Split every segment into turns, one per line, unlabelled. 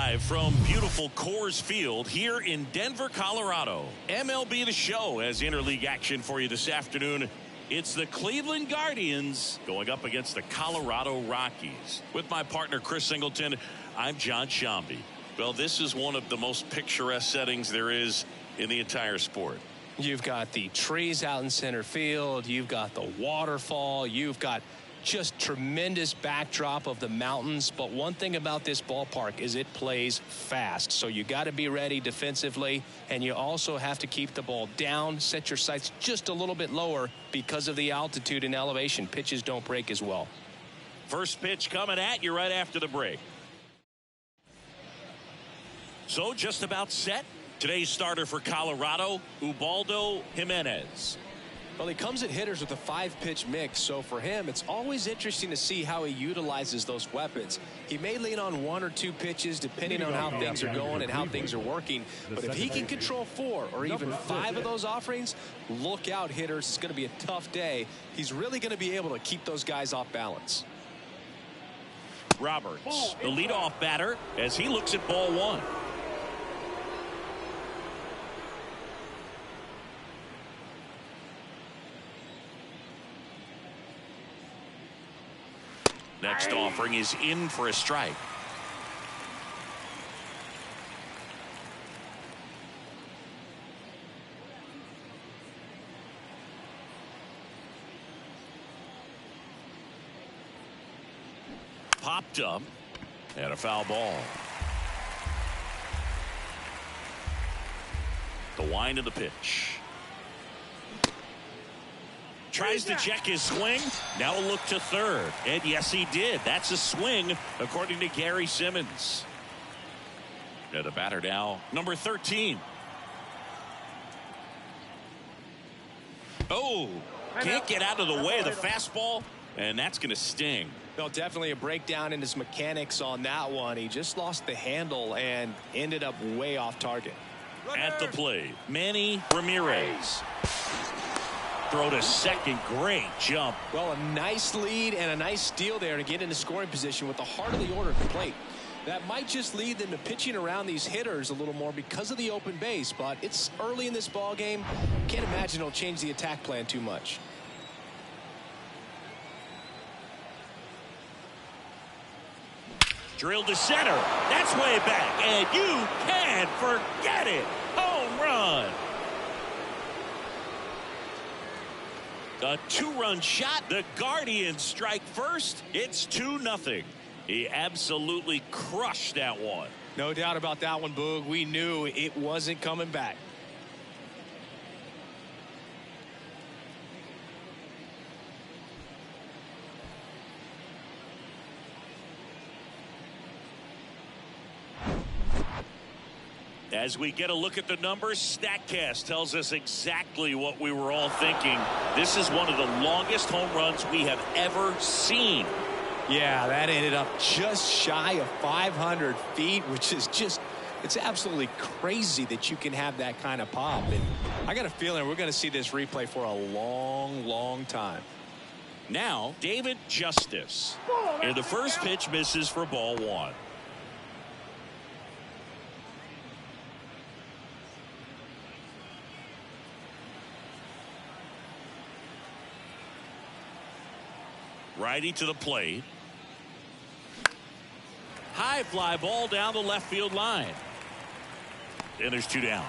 Live from beautiful Coors Field here in Denver, Colorado. MLB The Show has interleague action for you this afternoon. It's the Cleveland Guardians going up against the Colorado Rockies. With my partner Chris Singleton, I'm John Shambi. Well, this is one of the most picturesque settings there is in the entire sport.
You've got the trees out in center field. You've got the waterfall. You've got just tremendous backdrop of the mountains. But one thing about this ballpark is it plays fast. So you got to be ready defensively, and you also have to keep the ball down, set your sights just a little bit lower because of the altitude and elevation. Pitches don't break as well.
First pitch coming at you right after the break. So just about set. Today's starter for Colorado, Ubaldo Jimenez.
Well, he comes at hitters with a 5-pitch mix, so for him, it's always interesting to see how he utilizes those weapons. He may lean on 1 or 2 pitches depending on how things are going and how things are working, but if he can control 4 or even 5 of those offerings, look out, hitters. It's going to be a tough day. He's really going to be able to keep those guys off balance.
Roberts, the leadoff batter, as he looks at ball 1. Next offering is in for a strike. Popped up and a foul ball. The wind of the pitch. Tries to check his swing. Now a look to third. And yes, he did. That's a swing, according to Gary Simmons. And the batter now, number 13. Oh, can't get out of the way of the fastball, and that's going to sting.
Well, definitely a breakdown in his mechanics on that one. He just lost the handle and ended up way off target.
At the plate, Manny Ramirez. Throw to second. Great jump.
Well, a nice lead and a nice steal there to get into scoring position with the heart of the order at the plate. That might just lead them to pitching around these hitters a little more because of the open base, but it's early in this ball game. Can't imagine it'll change the attack plan too much.
Drilled to center. That's way back, and you can't forget it. Home run. A 2-run shot. The Guardians strike first. It's 2-0. He absolutely crushed that one.
No doubt about that one, Boog. We knew it wasn't coming back.
As we get a look at the numbers, StatCast tells us exactly what we were all thinking. This is one of the longest home runs we have ever seen.
Yeah, that ended up just shy of 500 feet, which is just, it's absolutely crazy that you can have that kind of pop. And I got a feeling we're going to see this replay for a long, long time.
Now, David Justice. And the first pitch misses for ball 1. Righty to the plate. High fly ball down the left field line. And there's 2 down.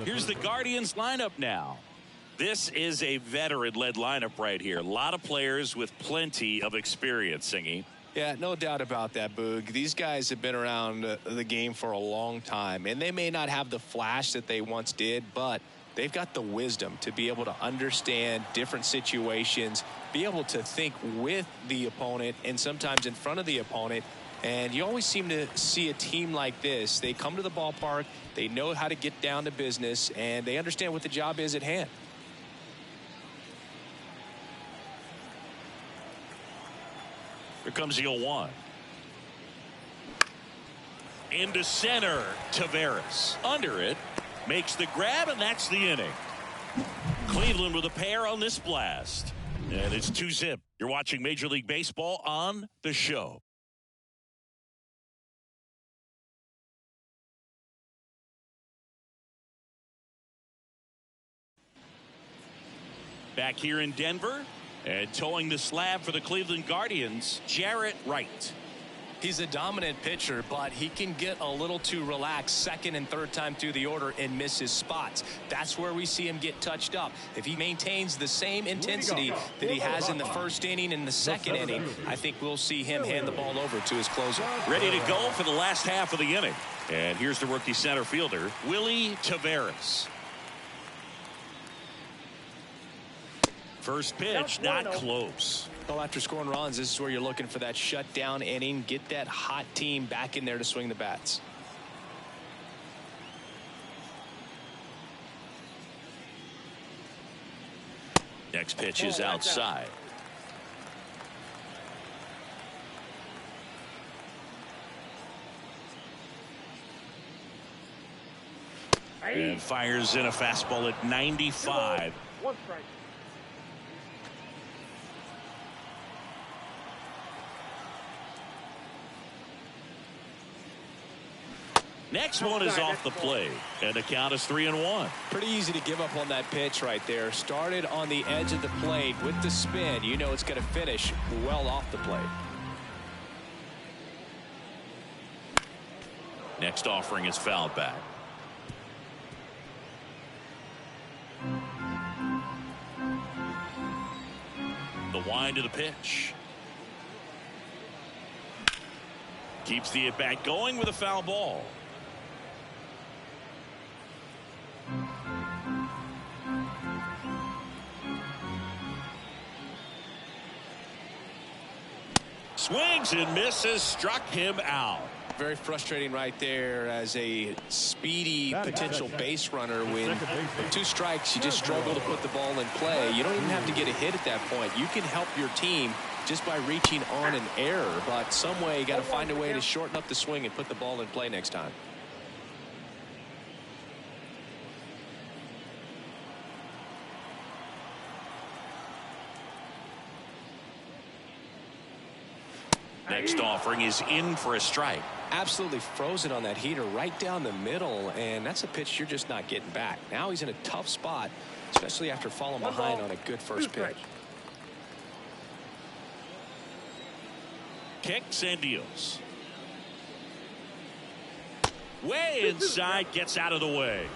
Here's the Guardians lineup now. This is a veteran-led lineup right here. A lot of players with plenty of experience, Singy.
Yeah, no doubt about that, Boog. These guys have been around the game for a long time, and they may not have the flash that they once did, but they've got the wisdom to be able to understand different situations, be able to think with the opponent and sometimes in front of the opponent. And you always seem to see a team like this. They come to the ballpark, they know how to get down to business, and they understand what the job is at hand.
Here comes the 0-1. Into center, Taveras. Under it. Makes the grab, and that's the inning. Cleveland with a pair on this blast. And it's 2-zip. You're watching Major League Baseball on The Show. Back here in Denver and towing the slab for the Cleveland Guardians, Jarrett Wright.
He's a dominant pitcher, but he can get a little too relaxed second and third time through the order and miss his spots. That's where we see him get touched up. If he maintains the same intensity that he has in the first inning and the second inning, I think we'll see him hand the ball over to his closer.
Ready to go for the last half of the inning. And here's the rookie center fielder, Willie Taveras. First pitch, not close.
Well, after scoring runs, this is where you're looking for that shutdown inning. Get that hot team back in there to swing the bats.
Next pitch is outside. And fires in a fastball at 95.
1 strike.
Next one is off the plate, and the count is 3-1.
Pretty easy to give up on that pitch right there. Started on the edge of the plate with the spin. You know it's going to finish well off the plate.
Next offering is fouled back. The wind of the pitch. Keeps the at-bat going with a foul ball. Swings and misses, struck him out.
Very frustrating right there as a speedy potential base runner. When 2 strikes, you just struggle to put the ball in play. You don't even have to get a hit at that point. You can help your team just by reaching on an error, but some way you got to find a way to shorten up the swing and put the ball in play next time.
Next offering is in for a strike.
Absolutely frozen on that heater right down the middle, and that's a pitch you're just not getting back. Now he's in a tough spot, especially after falling behind on a good first pitch.
Kicks and deals. Way inside, gets out of the way.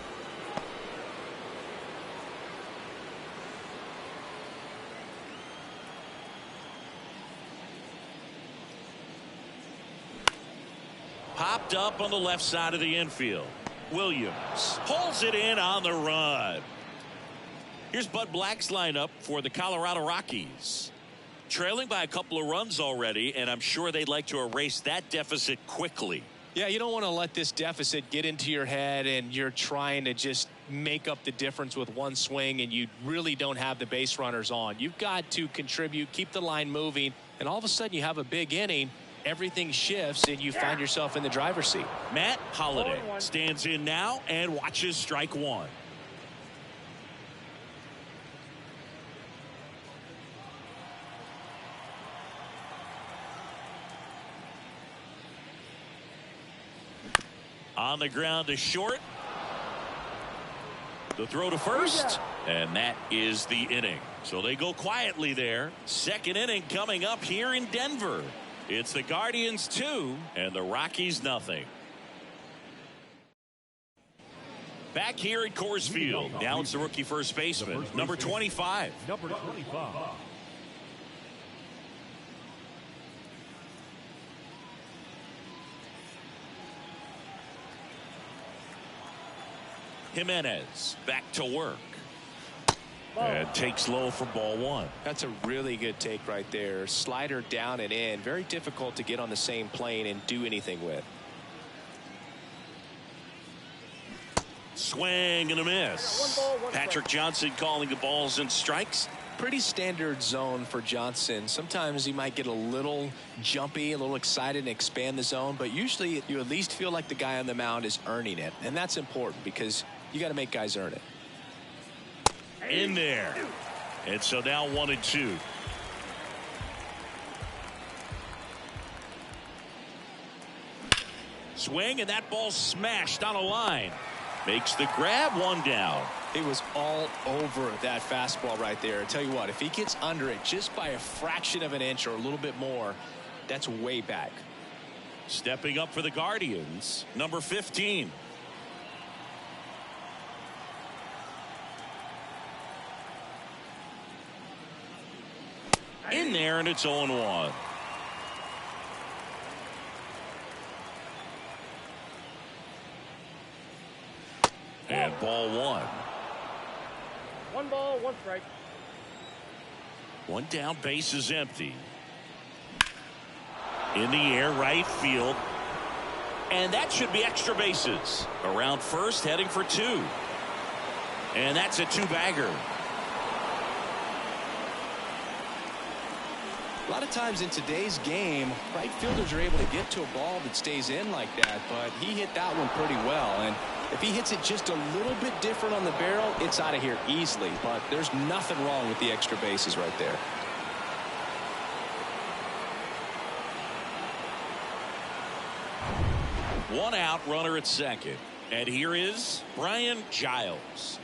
Popped up on the left side of the infield. Williams pulls it in on the run. Here's Bud Black's lineup for the Colorado Rockies. Trailing by a couple of runs already, and I'm sure they'd like to erase that deficit quickly.
Yeah, you don't want to let this deficit get into your head and you're trying to just make up the difference with one swing and you really don't have the base runners on. You've got to contribute, keep the line moving, and all of a sudden you have a big inning. Everything shifts and you find yourself in the driver's seat.
Matt Holliday stands in now and watches strike one. On the ground to short. The throw to first, and that is the inning. So they go quietly there. Second inning coming up here in Denver. It's the Guardians 2 and the Rockies nothing. Back here at Coors Field. Now it's the rookie first baseman, number 25.
Number 25.
Jimenez back to work. And takes low for ball one.
That's a really good take right there. Slider down and in. Very difficult to get on the same plane and do anything with.
Swing and a miss. Patrick Johnson calling the balls and strikes.
Pretty standard zone for Johnson. Sometimes he might get a little jumpy, a little excited and expand the zone, but usually you at least feel like the guy on the mound is earning it, and that's important because you got to make guys earn it.
In there. And so now 1-2. Swing, and that ball smashed on a line. Makes the grab, one down.
He was all over that fastball right there. I tell you what, if he gets under it just by a fraction of an inch or a little bit more, that's way back.
Stepping up for the Guardians, number 15. In there, and it's 0-1. And ball one.
1 ball, 1 strike.
One down, base is empty. In the air, right field. And that should be extra bases. Around first, heading for 2. And that's a 2-bagger.
A lot of times in today's game, right fielders are able to get to a ball that stays in like that, but he hit that one pretty well. And if he hits it just a little bit different on the barrel, it's out of here easily. But there's nothing wrong with the extra bases right there.
One out, runner at second. And here is Brian Giles.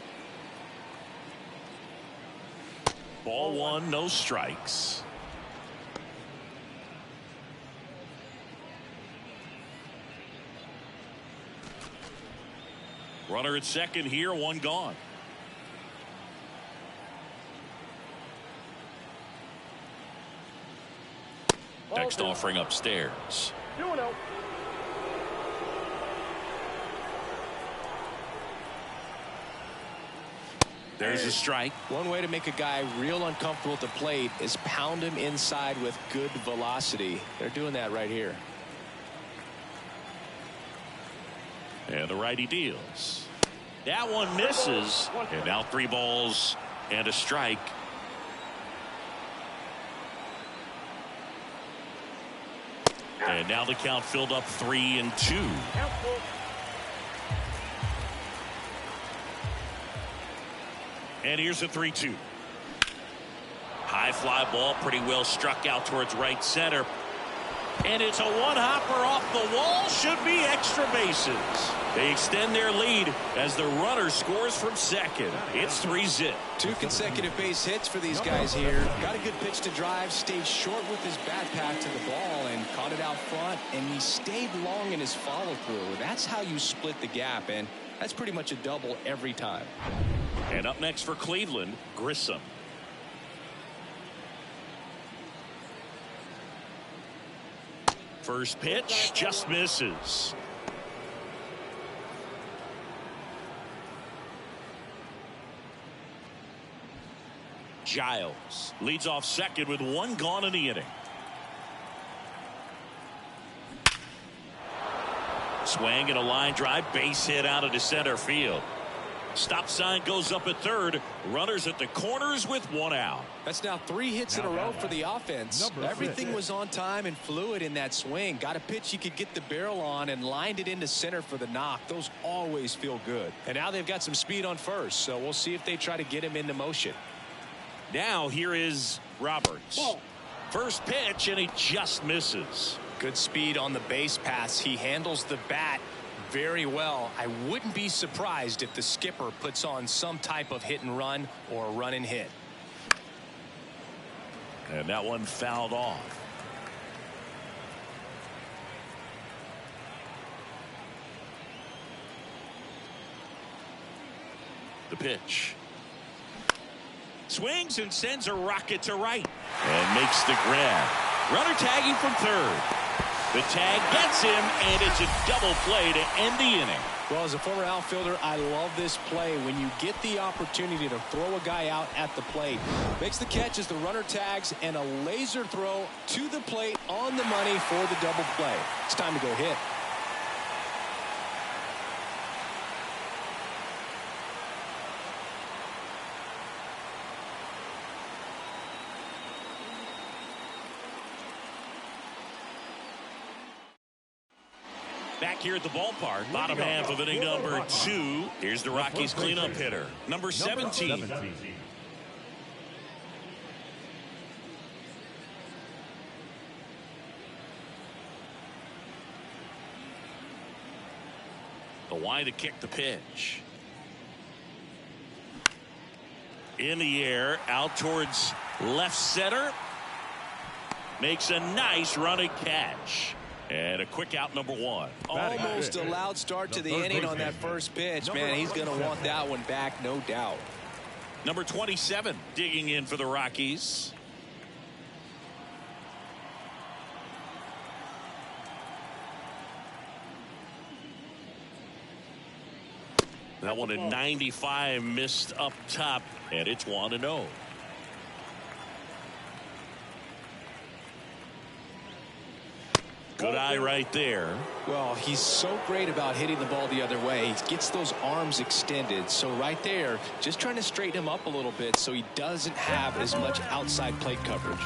Ball one, no strikes. Runner at second here, one gone. Next offering upstairs.
2-0.
There's a strike.
One way to make a guy real uncomfortable at the plate is pound him inside with good velocity. They're doing that right here.
And the righty deals. That one misses. And now 3 balls and a strike. And now the count filled up 3-2. And here's a 3-2. High fly ball, pretty well struck out towards right center. And it's a one-hopper off the wall. Should be extra bases. They extend their lead as the runner scores from second. It's 3-zip.
2 consecutive base hits for these guys here. Got a good pitch to drive, stayed short with his bat path to the ball and caught it out front, and he stayed long in his follow-through. That's how you split the gap, and that's pretty much a double every time.
And up next for Cleveland, Grissom. First pitch just misses. Giles leads off second with 1 gone in the inning. Swing and a line drive, base hit out into center field. Stop sign goes up at third. Runners at the corners with 1 out.
That's now 3 hits in a row for the offense. Everything was on time and fluid in that swing. Got a pitch he could get the barrel on and lined it into center for the knock. Those always feel good. And now they've got some speed on first, so we'll see if they try to get him into motion.
Now here is Roberts. First pitch, and he just misses.
Good speed on the base pass. He handles the bat very well. I wouldn't be surprised if the skipper puts on some type of hit and run or run and hit.
And that one fouled off. The pitch. Swings and sends a rocket to right. And makes the grab. Runner tagging from third. The tag gets him, and it's a double play to end the inning.
Well, as a former outfielder, I love this play. When you get the opportunity to throw a guy out at the plate, makes the catch as the runner tags, and a laser throw to the plate on the money for the double play. It's time to go hit.
Back here at the ballpark, bottom half of inning number 2. Here's the Rockies cleanup hitter, number 17. The wide to kick the pitch. In the air, out towards left center. Makes a nice running catch. And a quick out, number one.
Almost a loud start to the inning on that first pitch. Man, he's going to want that one back, no doubt.
Number 27 digging in for the Rockies. That one at 95 missed up top, and it's 1-0. Good eye right there.
Well, he's so great about hitting the ball the other way. He gets those arms extended. So right there, just trying to straighten him up a little bit so he doesn't have as much outside plate coverage.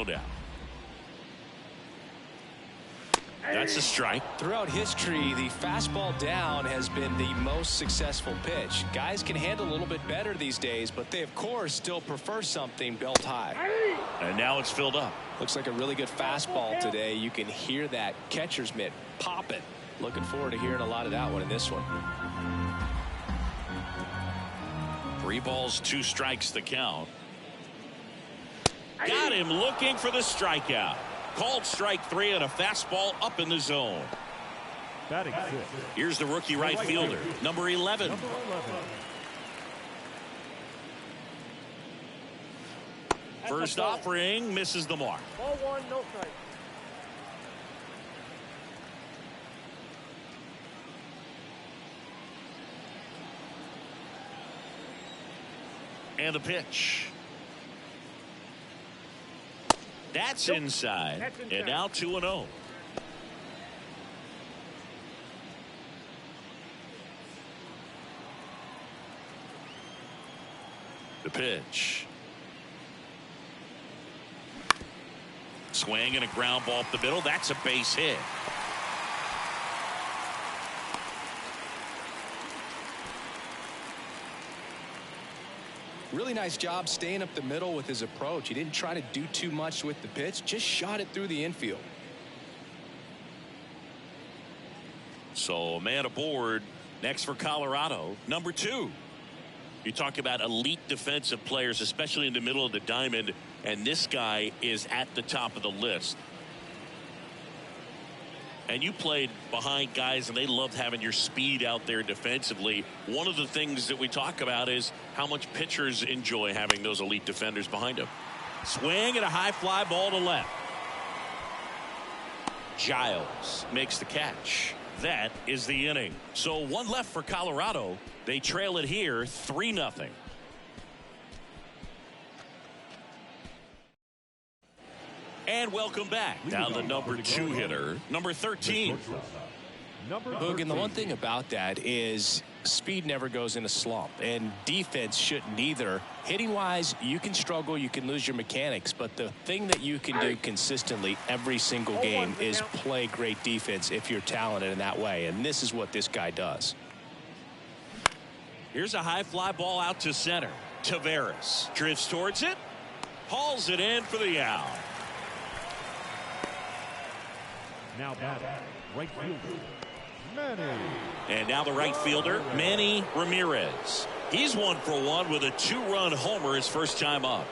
Down. That's a strike.
Throughout history, the fastball down has been the most successful pitch. Guys can handle a little bit better these days, but they, of course, still prefer something belt high.
And now it's filled up.
Looks like a really good fastball today. You can hear that catcher's mitt popping. Looking forward to hearing a lot of that one in this one.
3 balls, 2 strikes the count. Got him looking for the strikeout. Called strike 3 and a fastball up in the zone. Here's the rookie right fielder, number 11. First offering misses the mark.
Ball 1, no strike.
And the pitch. That's inside. And now 2-0. The pitch. Swing and a ground ball up the middle. That's a base hit.
Really nice job staying up the middle with his approach. He didn't try to do too much with the pitch, just shot it through the infield.
So a man aboard. Next for Colorado, number 2. You talk about elite defensive players, especially in the middle of the diamond, and this guy is at the top of the list. And you played behind guys, and they loved having your speed out there defensively. One of the things that we talk about is how much pitchers enjoy having those elite defenders behind them. Swing and a high fly ball to left. Giles makes the catch. That is the inning. So 1 left for Colorado. They trail it here 3-0. And welcome back. Now the number 2 hitter, number 13.
Boog, and the one thing about that is speed never goes in a slump, and defense shouldn't either. Hitting wise, you can struggle, you can lose your mechanics, but the thing that you can do consistently every single game is play great defense if you're talented in that way, and this is what this guy does.
Here's a high fly ball out to center. Taveras drifts towards it, hauls it in for the out.
Now batting, right fielder, Manny.
And now the right fielder, Manny Ramirez. He's 1 for 1 with a 2-run homer his first time up.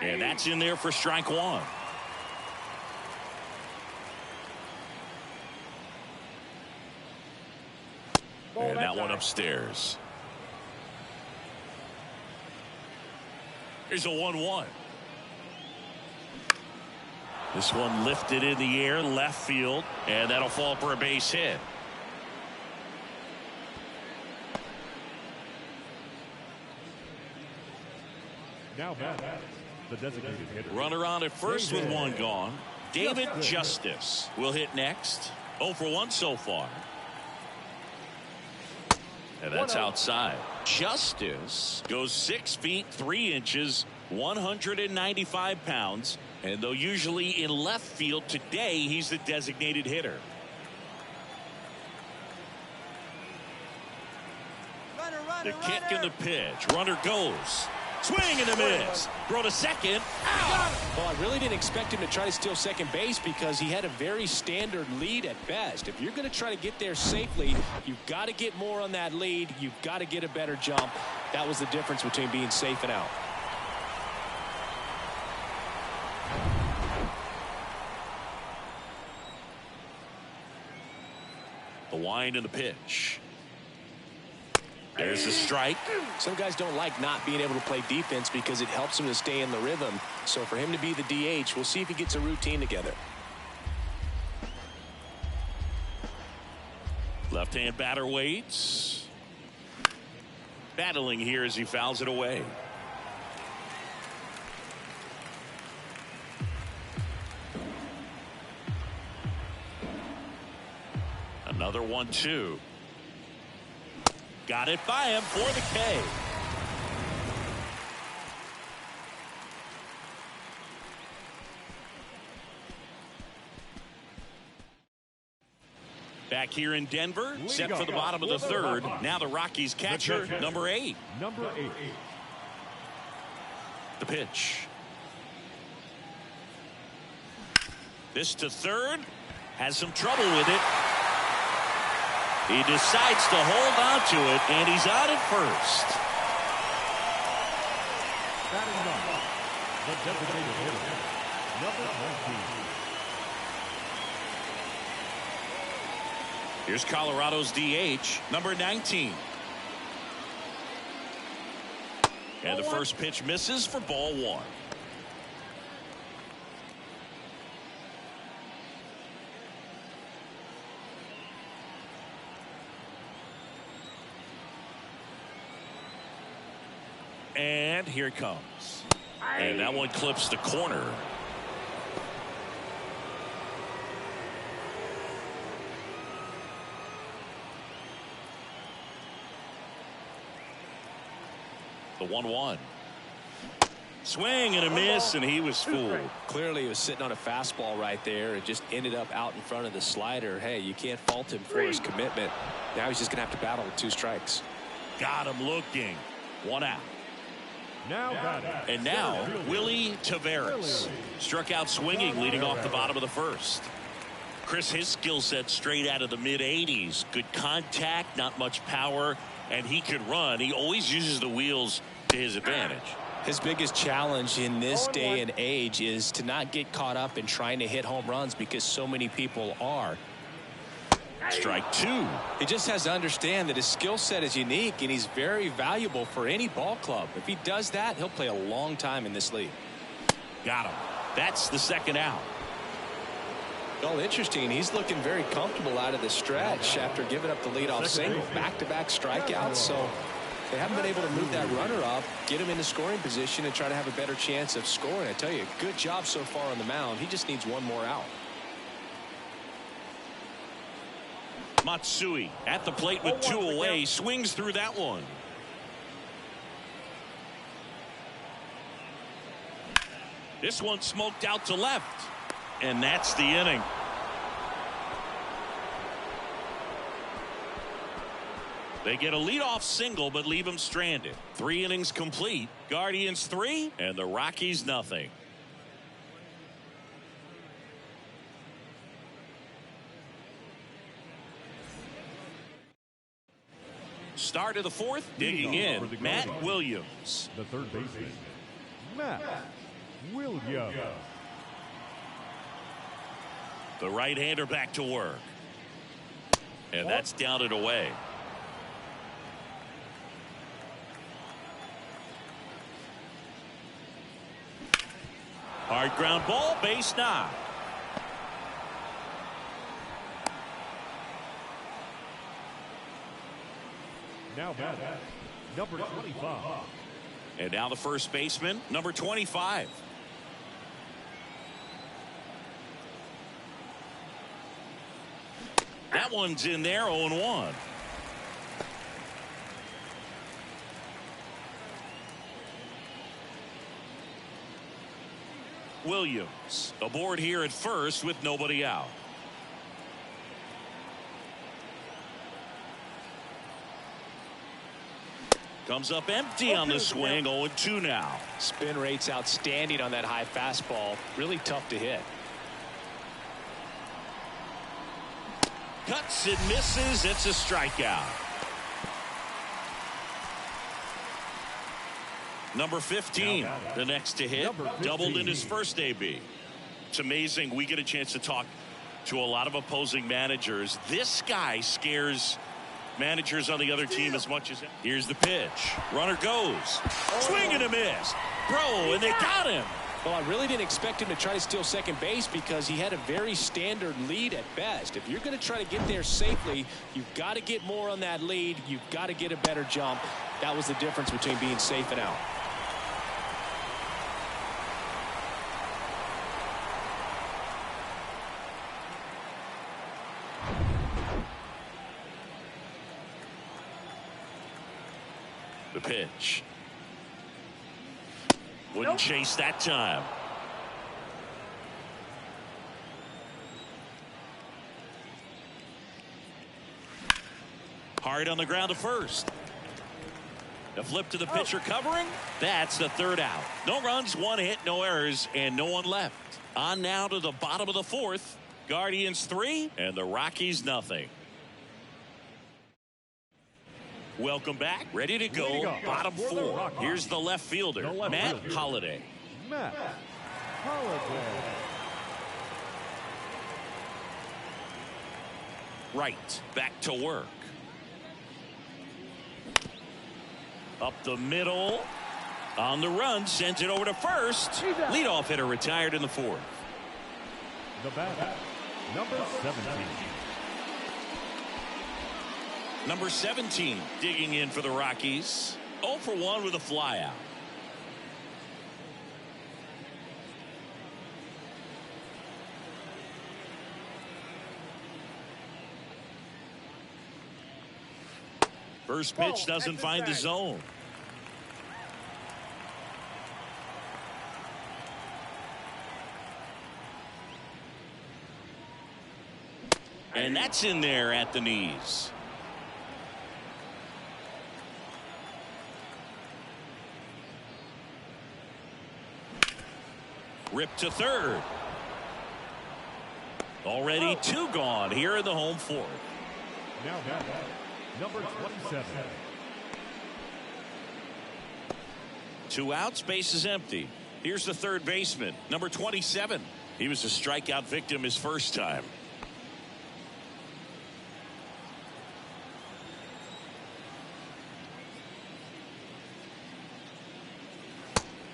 And that's in there for strike 1. And that one upstairs. Here's a 1-1. This one lifted in the air, left field, and that'll fall for a base hit.
Now batting, the designated hitter.
Runner on at first with 1 gone. David Justice will hit next. 0 for 1 so far. And that's outside. Justice goes 6 feet 3 inches, 195 pounds. And though usually in left field, today he's the designated hitter. The kick and the pitch. Runner goes. Swing and a miss. Throw to second. Out.
Well, I really didn't expect him to try to steal second base because he had a very standard lead at best. If you're going to try to get there safely, you've got to get more on that lead. You've got to get a better jump. That was the difference between being safe and out.
The wind and the pitch. There's a strike.
Some guys don't like not being able to play defense because it helps them to stay in the rhythm. So for him to be the DH, we'll see if he gets a routine together.
Left-hand batter waits. Battling here as he fouls it away. Another 1-2. Got it by him for the K. Back here in Denver, set for the bottom of the third. Now the Rockies catcher, number 8.
Number 8.
The pitch. This to third. Has some trouble with it. He decides to hold on to it, and he's out at first.
Batting number, the designated hitter, number 19.
Here's Colorado's DH, number 19. And the first pitch misses for ball 1. And here it comes. And that one clips the corner. The 1-1. Swing and a miss, and he was fooled.
Clearly he was sitting on a fastball right there. It just ended up out in front of the slider. Hey, you can't fault him for his commitment. Now he's just going to have to battle with 2 strikes.
Got him looking. 1 out.
And
now Willie Taveras struck out swinging, leading off the bottom of the first. Chris, his skill set straight out of the mid-80s. Good contact, not much power, and he could run. He always uses the wheels to his advantage.
His biggest challenge in this day and age is to not get caught up in trying to hit home runs because so many people are.
Strike 2.
He just has to understand that his skill set is unique and he's very valuable for any ball club. If he does that, he'll play a long time in this league.
Got him. That's the second out.
Well, interesting. He's looking very comfortable out of the stretch after giving up the leadoff single. Back-to-back strikeouts. So they haven't been able to move that runner up, get him in the scoring position, and try to have a better chance of scoring. I tell you, good job so far on the mound. He just needs one more out.
Matsui at the plate with 2 away, swings through that one. This one smoked out to left, and that's the inning. They get a leadoff single but leave him stranded. 3 innings complete. Guardians 3 and the Rockies nothing. Start of the 4th, digging in, Matt Williams.
The third baseman, Matt Williams.
The right-hander back to work. And that's down and away. Hard ground ball, base knock.
Now batting, number 25.
And now the first baseman, number 25. That one's in there, 0-1. Williams aboard here at first with nobody out. Comes up empty on the swing. 0-2 now.
Spin rate's outstanding on that high fastball. Really tough to hit.
Cuts and misses. It's a strikeout. Number 15, the next to hit, doubled in his first AB. It's amazing. We get a chance to talk to a lot of opposing managers. This guy scares managers on the other team as much as. Here's the pitch. Runner goes. Swing and a miss. Throw, and they got him.
Well, I really didn't expect him to try to steal second base because he had a very standard lead at best. If you're going to try to get there safely, you've got to get more on that lead. You've got to get a better jump. That was the difference between being safe and out.
The pitch. Wouldn't chase that time. Hard on the ground to first. The flip to the pitcher covering. That's the third out. No runs, one hit, no errors, and no one left. On now to the bottom of the fourth. Guardians 3 and the Rockies nothing. Welcome back. Ready to go. Bottom 4. Here's the left fielder, Matt Holliday.
Matt Holliday.
Right. Back to work. Up the middle. On the run. Sends it over to first. Leadoff hitter retired in the fourth.
The batter, number 17.
Number 17 digging in for the Rockies. 0 for 1 with a flyout. First pitch doesn't find the zone. And that's in there at the knees. Ripped to third. Already 2 gone here in the home fourth.
Now number 27.
2 outs, base is empty. Here's the third baseman, number 27. He was a strikeout victim his first time.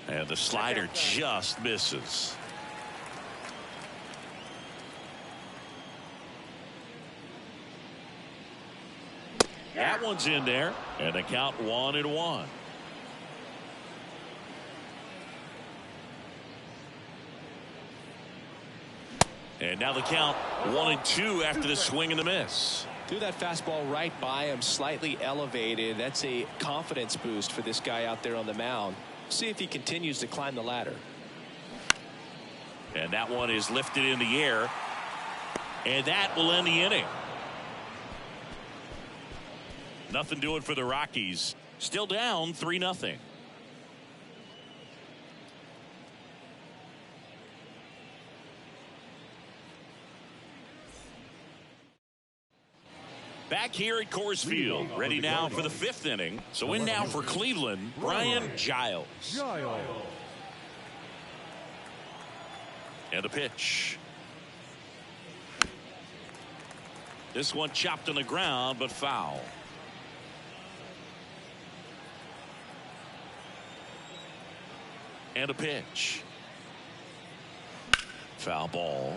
And the slider just misses. That one's in there, and the count 1-1. And now the count 1-2 after the swing and the miss.
Threw that fastball right by him, slightly elevated. That's a confidence boost for this guy out there on the mound. See if he continues to climb the ladder.
And that one is lifted in the air. And that will end the inning. Nothing doing for the Rockies. Still down 3-0. Back here at Coors Field, ready now for the 5th inning. So in now for Cleveland, Brian Giles. And a pitch. This one chopped on the ground, but foul. And a pitch. Foul ball.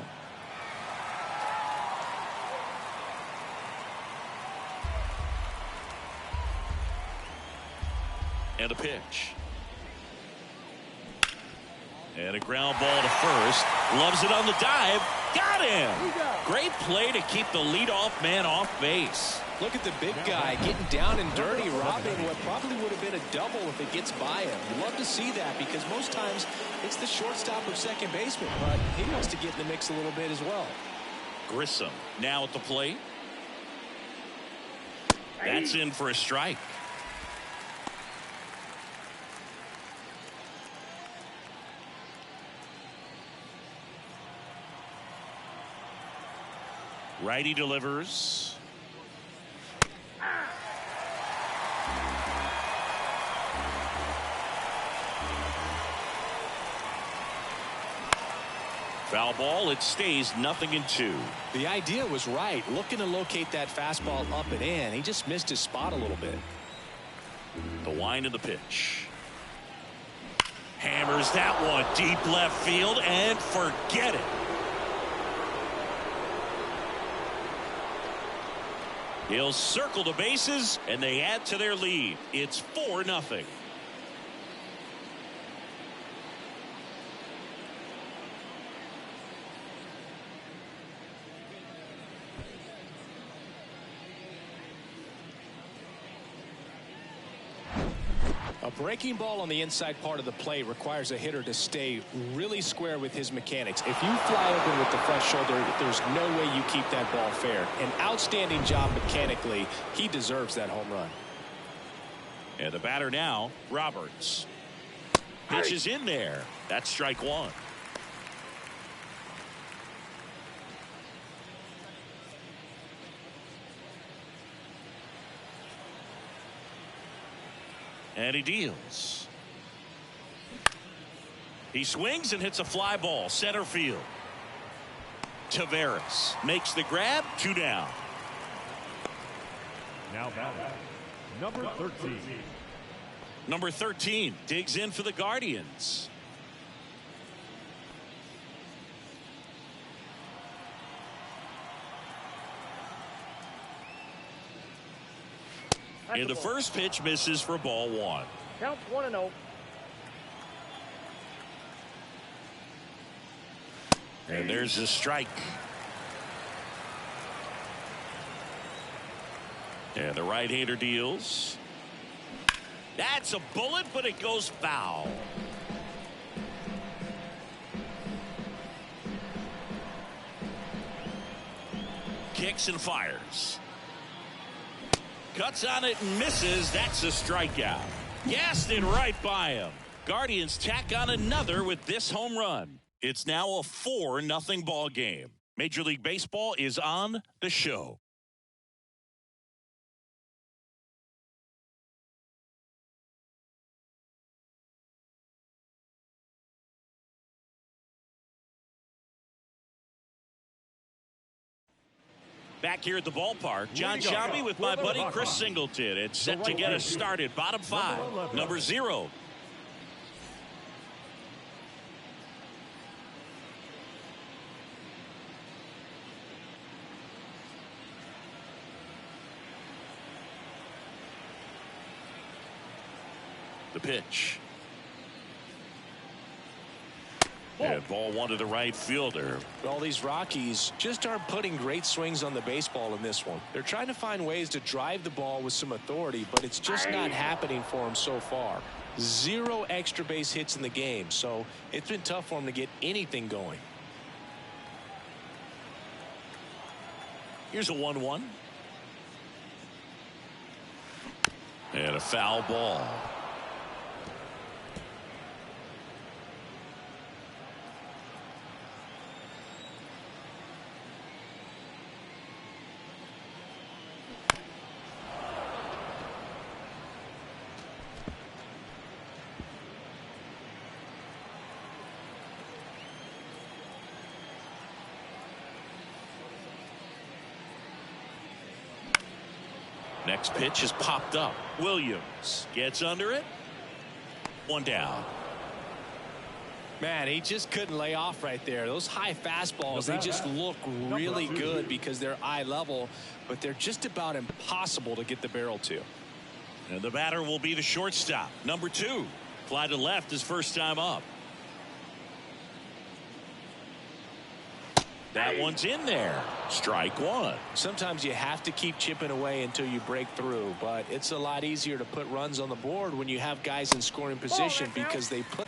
And a pitch. And a ground ball to first. Loves it on the dive. Got him. Great play to keep the leadoff man off base.
Look at the big guy getting down and dirty, robbing what probably would have been a double if it gets by him. You love to see that because most times it's the shortstop or second baseman, but he wants to get in the mix a little bit as well.
Grissom now at the plate. That's in for a strike. Righty delivers. Foul ball. It stays 0-2.
The idea was right. Looking to locate that fastball up and in. He just missed his spot a little bit.
The wind of the pitch. Hammers that one deep left field and forget it. He'll circle the bases and they add to their lead. It's 4-0.
A breaking ball on the inside part of the plate requires a hitter to stay really square with his mechanics. If you fly open with the front shoulder, there's no way you keep that ball fair. An outstanding job mechanically. He deserves that home run.
And the batter now, Roberts. Pitch is in there. That's strike one. And he deals. He swings and hits a fly ball center field. Taveras makes the grab. 2 down.
Now batting, number 13.
Number 13 digs in for the Guardians. And the first pitch misses for ball 1.
Count 1-0.
And there's a strike. And the right-hander deals. That's a bullet, but it goes foul. Kicks and fires. Cuts on it and misses. That's a strikeout. Gassed it right by him. Guardians tack on another with this home run. It's now a 4-0 ball game. Major League Baseball is on the show. Back here at the ballpark, John Shambi with my buddy Chris Singleton. It's set to get us started. Bottom 5, number 0. The pitch. And ball 1 to the right fielder.
Well, these Rockies just aren't putting great swings on the baseball in this one. They're trying to find ways to drive the ball with some authority, but it's just not happening for them so far. 0 extra base hits in the game, so it's been tough for them to get anything going.
Here's a 1-1. And a foul ball. Next pitch is popped up. Williams gets under it. 1 down.
Man, he just couldn't lay off right there. Those high fastballs, they just look really good because they're eye level, but they're just about impossible to get the barrel to.
And the batter will be the shortstop, number 2. Fly to left his first time up. That one's in there. Strike 1.
Sometimes you have to keep chipping away until you break through, but it's a lot easier to put runs on the board when you have guys in scoring position because they put.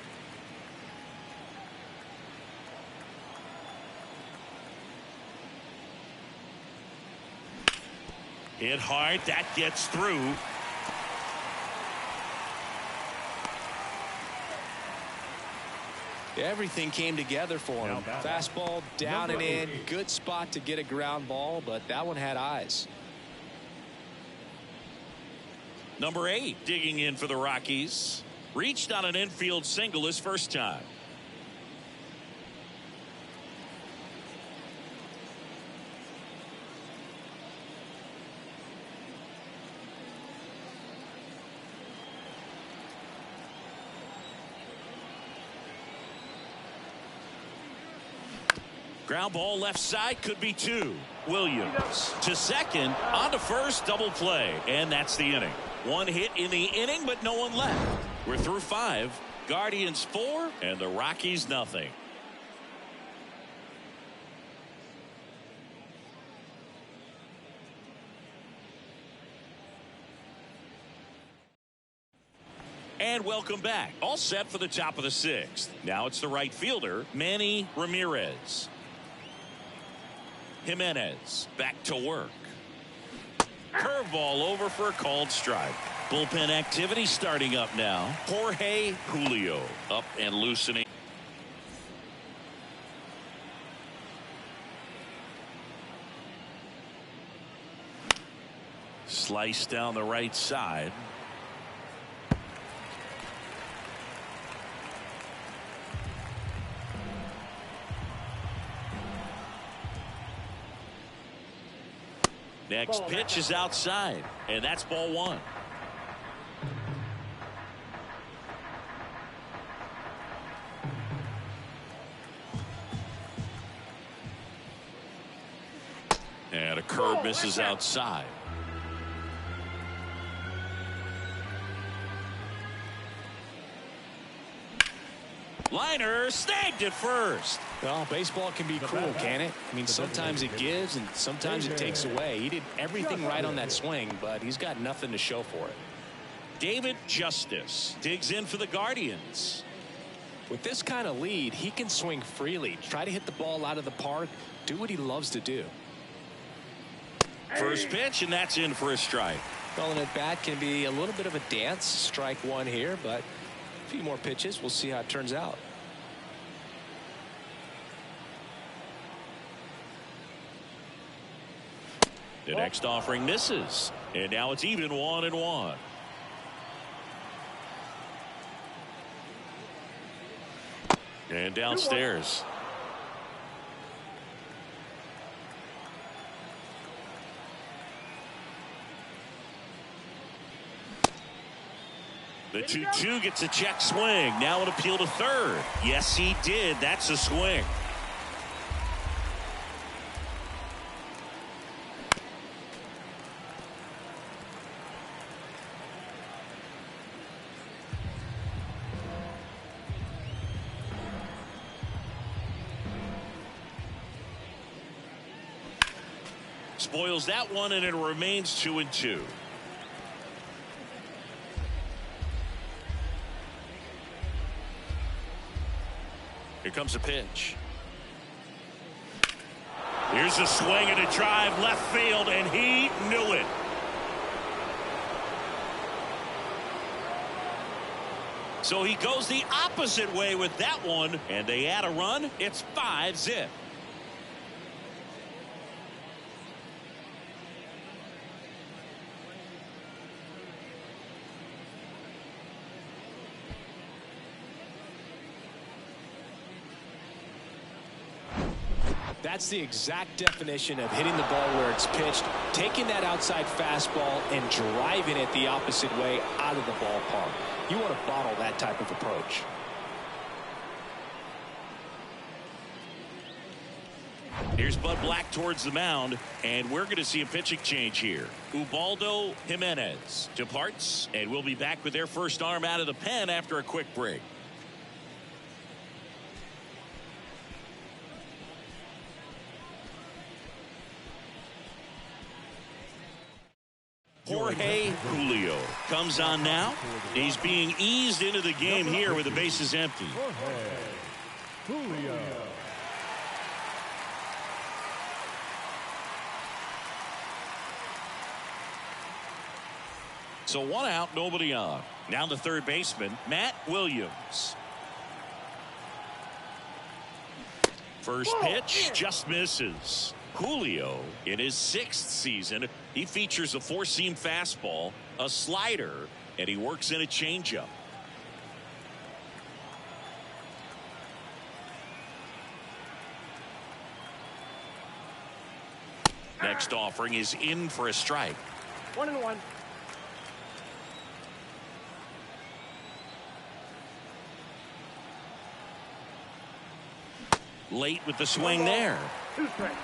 Hit hard. That gets through.
Everything came together for him. Fastball down and in. Good spot to get a ground ball, but that one had eyes.
Number 8 digging in for the Rockies. Reached on an infield single his first time. Ground ball left side, could be 2. Williams to second, on to first, double play, and that's the inning. One hit in the inning, but no one left. We're through 5. Guardians 4 and the Rockies nothing. And welcome back. All set for the top of the 6th. Now it's the right fielder, Manny Ramirez. Jimenez back to work. Curveball over for a called strike. Bullpen activity starting up now. Jorge Julio up and loosening. Slice down the right side. Next pitch is outside, and that's ball 1. And a curve misses outside. Liner snagged at first.
Well, baseball can be cruel, can it? I mean, sometimes it gives and sometimes it takes away. He did everything right on that swing, but he's got nothing to show for it.
David Justice digs in for the Guardians.
With this kind of lead, he can swing freely, try to hit the ball out of the park, do what he loves to do.
First pitch, and that's in for a strike.
Well, an at-bat can be a little bit of a dance. Strike 1 here, but a few more pitches. We'll see how it turns out.
The next offering misses, and now it's even 1-1. And downstairs. The 2-2 gets a check swing. Now an appeal to third. Yes, he did. That's a swing. Spoils that one, and it remains 2-2. Here comes a pitch. Here's a swing and a drive left field, and he knew it. So he goes the opposite way with that one, and they add a run. It's 5-zip.
That's the exact definition of hitting the ball where it's pitched, taking that outside fastball and driving it the opposite way out of the ballpark. You want to bottle that type of approach.
Here's Bud Black towards the mound, and we're going to see a pitching change here. Ubaldo Jimenez departs, and we'll be back with their first arm out of the pen after a quick break. Jorge Julio comes on now. He's being eased into the game here with the bases empty.
Julio.
So 1 out, nobody on. Now the third baseman, Matt Williams. First pitch just misses. Julio, in his 6th season, he features a four-seam fastball, a slider, and he works in a changeup. Next offering is in for a strike.
1-1.
Late with the swing there.
2 strikes.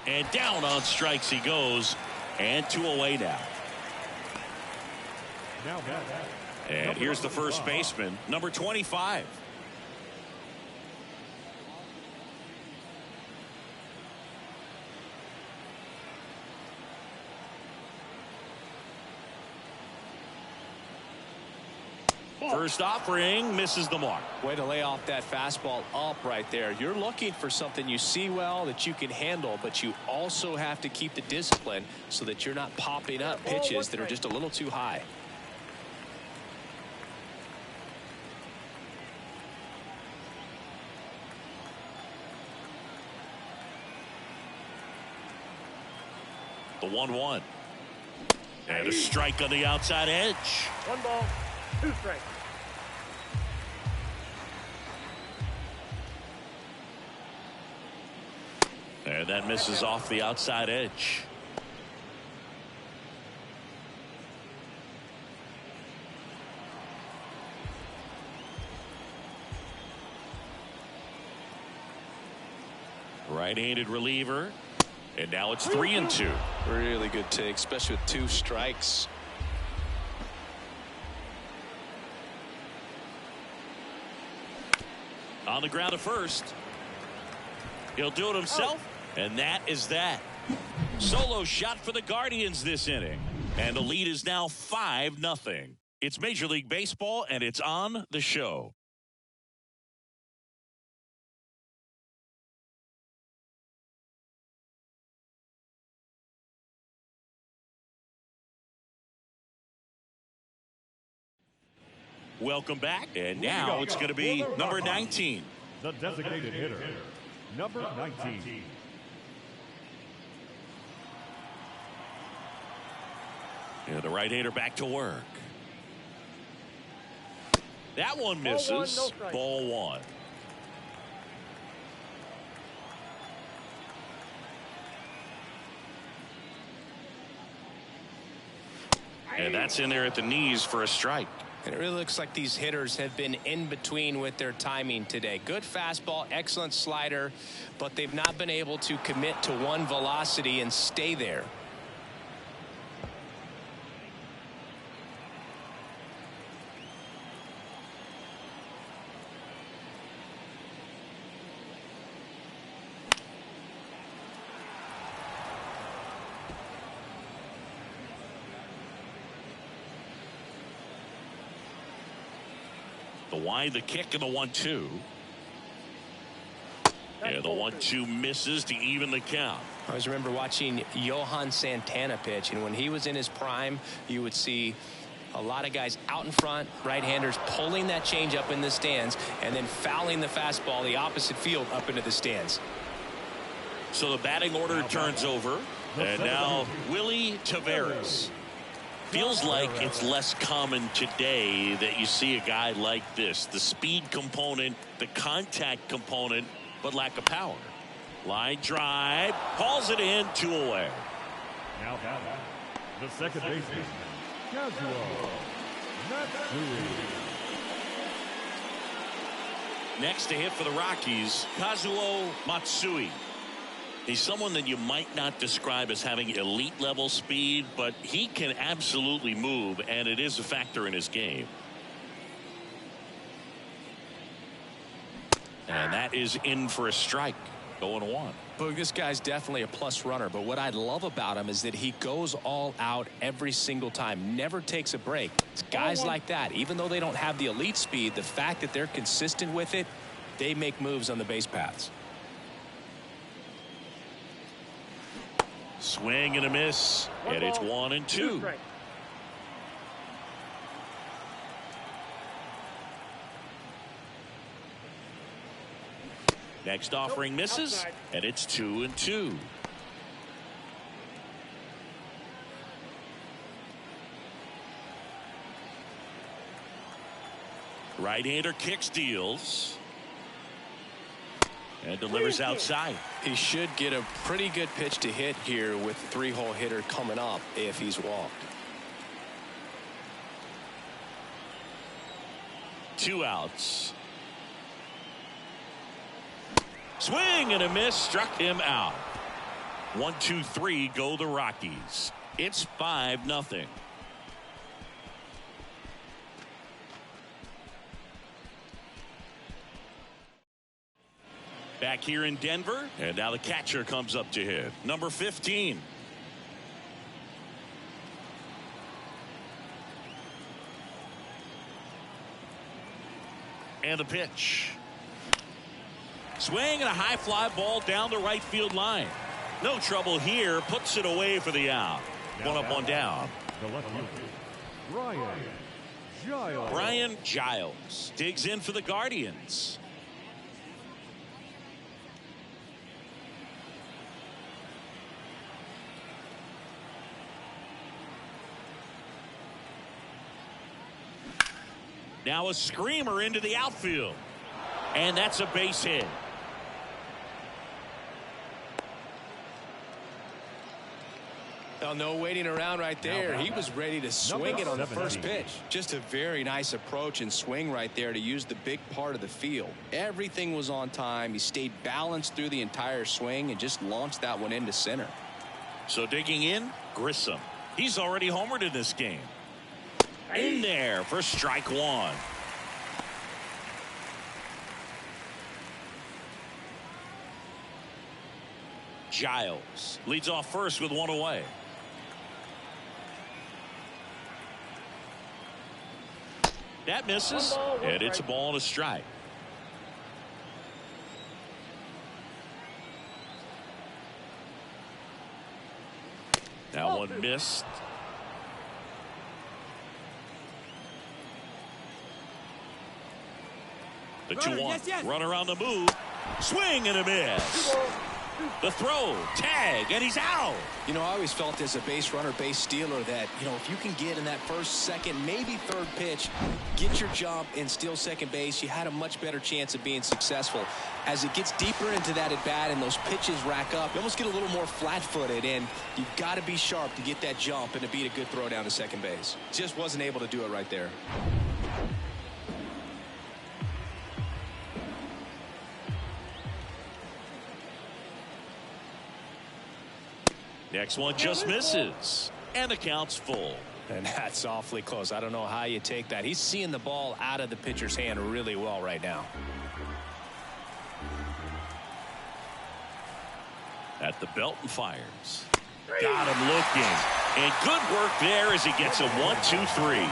And down on strikes he goes. And 2 away now. And here's the first baseman, number 25. First offering misses the mark.
Way to lay off that fastball up right there. You're looking for something you see well that you can handle, but you also have to keep the discipline so that you're not popping up pitches that are just a little too high.
The 1-1. And a strike on the outside edge.
1 ball, 2 strikes.
And that misses off the outside edge. Right-handed reliever. And now it's 3-2.
Really good take, especially with 2 strikes.
On the ground to first. He'll do it himself. And that is that. Solo shot for the Guardians this inning. And the lead is now 5-0. It's Major League Baseball, and it's on the show. Welcome back. And now it's going to be number 19.
The designated hitter, number 19.
And the right-hander back to work. That one misses.
Ball 1, no strike.
Ball 1. And that's in there at the knees for a strike.
And it really looks like these hitters have been in between with their timing today. Good fastball, excellent slider, but they've not been able to commit to one velocity and stay there.
The wide, the kick, and the 1-2. Yeah, the 1-2 misses to even the count.
I always remember watching Johan Santana pitch, and when he was in his prime, you would see a lot of guys out in front, right-handers pulling that change up in the stands and then fouling the fastball the opposite field up into the stands.
So the batting order turns over, and now Willie Taveras. Feels like it's less common today that you see a guy like this. The speed component, the contact component, but lack of power. Line drive, hauls it in, 2 away.
Now, the second baseman, Kazuo Matsui.
Next to hit for the Rockies, Kazuo Matsui. He's someone that you might not describe as having elite level speed, but he can absolutely move, and it is a factor in his game. And that is in for a strike. 0-1.
Boog, this guy's definitely a plus runner, but what I love about him is that he goes all out every single time, never takes a break. It's guys like that, even though they don't have the elite speed, the fact that they're consistent with it, they make moves on the base paths.
Swing and a miss, and it's 1-2. Next offering misses,
outside.
and it's 2-2. Right-hander kicks, deals, and delivers outside.
He should get a pretty good pitch to hit here with the three-hole hitter coming up if he's walked.
2 outs. Swing and a miss, struck him out. 1-2-3 go the Rockies. It's 5-0. Back here in Denver, and now the catcher comes up to hit. Number 15. And the pitch. Swing and a high fly ball down the right field line. No trouble here. Puts it away for the out. One up, one down.
The left fielder, Brian Giles.
Brian Giles digs in for the Guardians. Now a screamer into the outfield. And that's a base hit.
Well, no waiting around right there. He was ready to swing it on the first pitch. Just a very nice approach and swing right there to use the big part of the field. Everything was on time. He stayed balanced through the entire swing and just launched that one into center.
So digging in, Grissom. He's already homered in this game. In there for strike one. Giles leads off first with one away. That misses, and it's a ball and a strike. That one missed. The 2-1. Runner on the move. Swing and a miss. The throw, tag, and he's out.
You know, I always felt as a base runner, base stealer that, you know, if you can get in that first, second, maybe third pitch, get your jump and steal second base, you had a much better chance of being successful. As it gets deeper into that at bat and those pitches rack up, you almost get a little more flat-footed, and you've got to be sharp to get that jump and to beat a good throw down to second base. Just wasn't able to do it right there.
Next one just misses, and the count's full.
And that's awfully close. I don't know how you take that. He's seeing the ball out of the pitcher's hand really well right now.
At the belt and fires. Got him looking. And good work there as he gets a 1-2-3.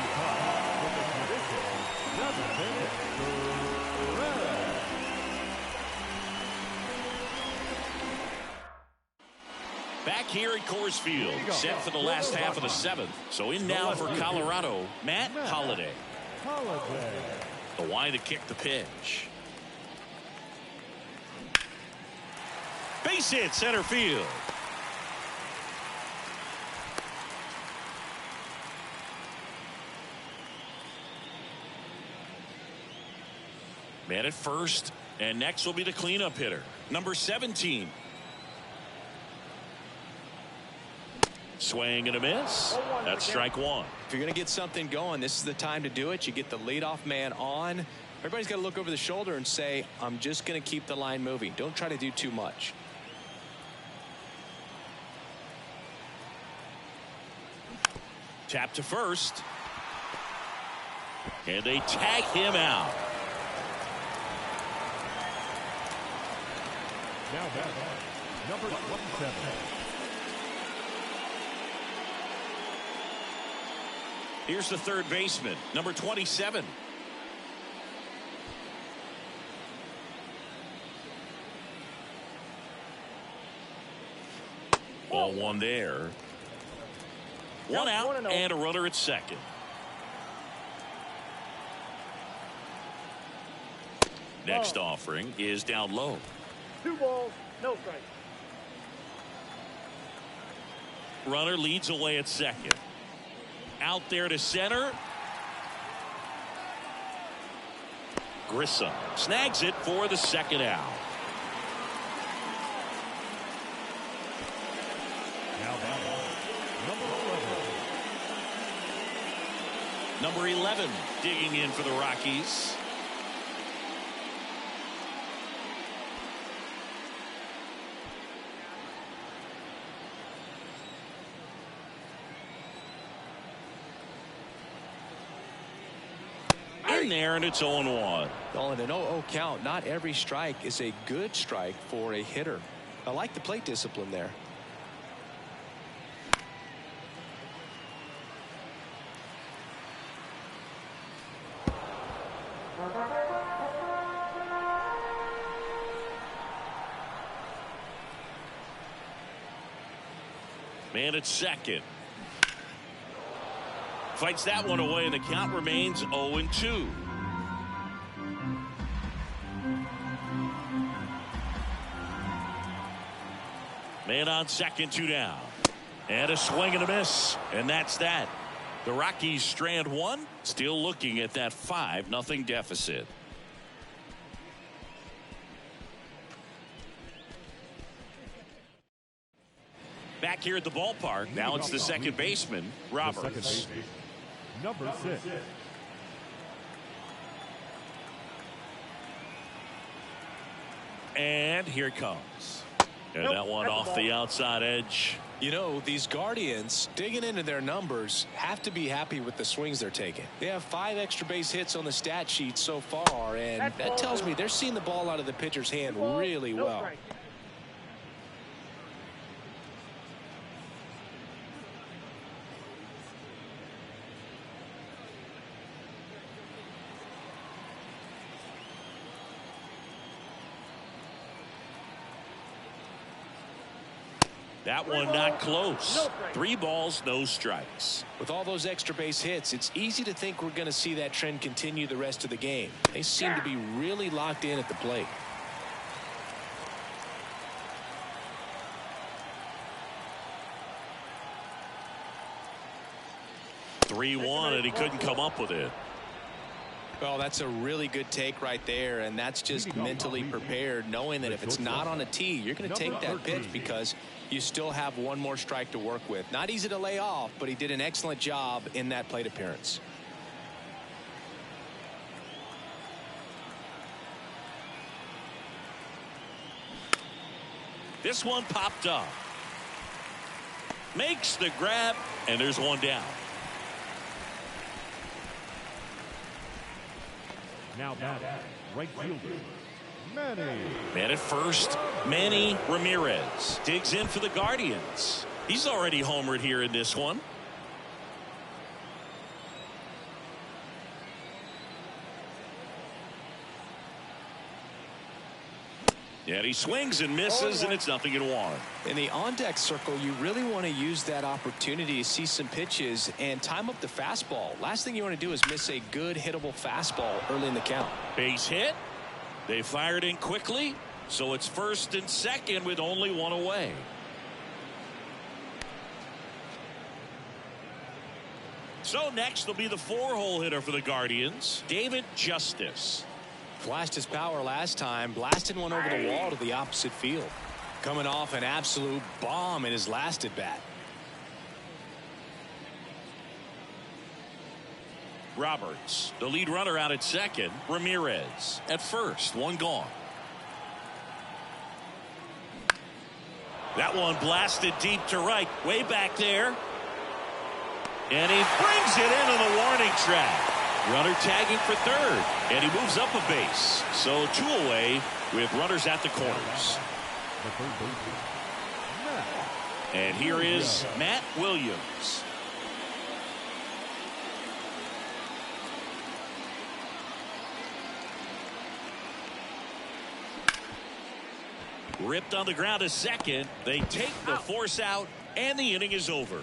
Back here at Coors Field, set for the last half of the 7th. So in now for Colorado, Matt Holliday. The wind to kick the pitch. Base hit center field. Man at first, and next will be the cleanup hitter, number 17. Swing and a miss. That's strike one.
If you're going to get something going, this is the time to do it. You get the leadoff man on. Everybody's got to look over the shoulder and say, I'm just going to keep the line moving. Don't try to do too much.
Tap to first. And they tag him out.
Now back, number 27.
Here's the third baseman, number 27. Ball one there. One out and a runner at second. Next offering is down low.
2 balls, no strikes.
Runner leads away at second. Out there to center. Grissom snags it for the second out.
Now batting,
Number 11 digging in for the Rockies. In there, and it's 0-1.
Well, in an 0-0 count, not every strike is a good strike for a hitter. I like the plate discipline there.
Man at second. Fights that one away, and the count remains 0-2. Man on second, 2 down. And a swing and a miss. And that's that. The Rockies strand one, still looking at that 5-0 deficit. Back here at the ballpark, now it's the second baseman, Roberts.
number 6.
And here it comes. And that one off the outside edge.
You know, these Guardians, digging into their numbers, have to be happy with the swings they're taking. They have 5 extra base hits on the stat sheet so far, and that tells me they're seeing the ball out of the pitcher's hand really well.
That one not close. 3 balls, no strikes.
With all those extra base hits, it's easy to think we're going to see that trend continue the rest of the game. They seem to be really locked in at the plate.
(3-1), and he couldn't come up with it.
Well, that's a really good take right there, and that's just mentally prepared, knowing that if it's not on a tee, you're going to take that pitch because you still have one more strike to work with. Not easy to lay off, but he did an excellent job in that plate appearance.
This one popped up. Makes the grab, and there's one down.
Now batting, right fielder, Manny.
Man at first, Manny Ramirez digs in for the Guardians. He's already homered here in this one. Yeah, he swings and misses, and it's 0-1.
In the on-deck circle, you really want to use that opportunity to see some pitches and time up the fastball. Last thing you want to do is miss a good hittable fastball early in the count.
Base hit. They fired in quickly, so it's first and second with only one away. So next will be the 4-hole hitter for the Guardians, David Justice.
Flashed his power last time, blasted one over the wall to the opposite field. Coming off an absolute bomb in his last at bat.
Roberts, the lead runner out at second. Ramirez at first, one gone. That one blasted deep to right, way back there. And he brings it into the warning track. Runner tagging for third, and he moves up a base. So 2 away with runners at the corners. And here is Matt Williams. Ripped on the ground to second. They take the force out, and the inning is over.